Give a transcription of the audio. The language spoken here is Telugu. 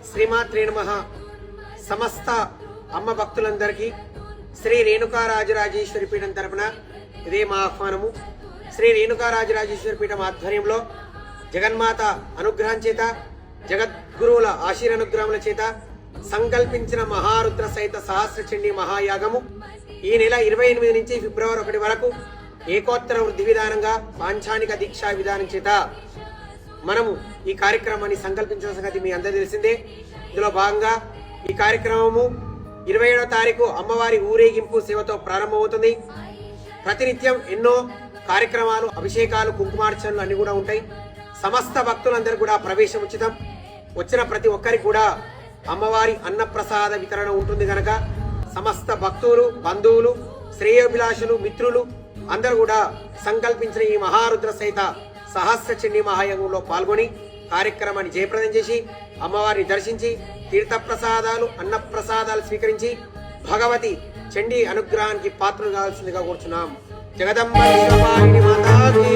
శ్రీమాత్రే నమః. సమస్త అమ్మ భక్తులందరికీ శ్రీ రేణుకారాజరాజేశ్వరి పీఠం తరపున ఇదే మా ఆహ్వానము. శ్రీ రేణుకారాజరాజేశ్వరి పీఠం ఆధ్వర్యంలో జగన్మాత అనుగ్రహం చేత, జగద్గురువుల ఆశీర్వానుగ్రహముల చేత సంకల్పించిన మహారుద్ర సహిత సహస్ర చండీ మహాయాగము ఈ నెల 28 నుంచి ఫిబ్రవరి 1 వరకు ఏకోత్తర వృద్ధి విధానంగా పాంచానిక దీక్షా విధానం చేత మనము ఈ కార్యక్రమాన్ని సంకల్పించిన సంగతి మీ అందరూ తెలిసిందే. ఇందులో భాగంగా ఈ కార్యక్రమము 27వ తారీఖు అమ్మవారి ఊరేగింపు సేవతో ప్రారంభమవుతుంది. ప్రతినిత్యం ఎన్నో కార్యక్రమాలు, అభిషేకాలు, కుంకుమార్చనలు అన్ని కూడా ఉంటాయి. సమస్త భక్తులందరూ కూడా ప్రవేశం ఉచితం. వచ్చిన ప్రతి ఒక్కరికి కూడా అమ్మవారి అన్నప్రసాద వితరణ ఉంటుంది కనుక సమస్త భక్తులు, బంధువులు, శ్రేయోభిలాషులు, మిత్రులు అందరూ కూడా సంకల్పించిన ఈ మహారుద్ర సహిత సహస్ర చండీ మహాయాగంలో పాల్గొని కార్యక్రమాన్ని జయప్రదం చేసి అమ్మవారిని దర్శించి తీర్థప్రసాదాలు, అన్నప్రసాదాలు స్వీకరించి భగవతి చండీ అనుగ్రహానికి పాత్రలు కావాల్సిందిగా కోరుచున్నాం. జగదంబ మాతాకి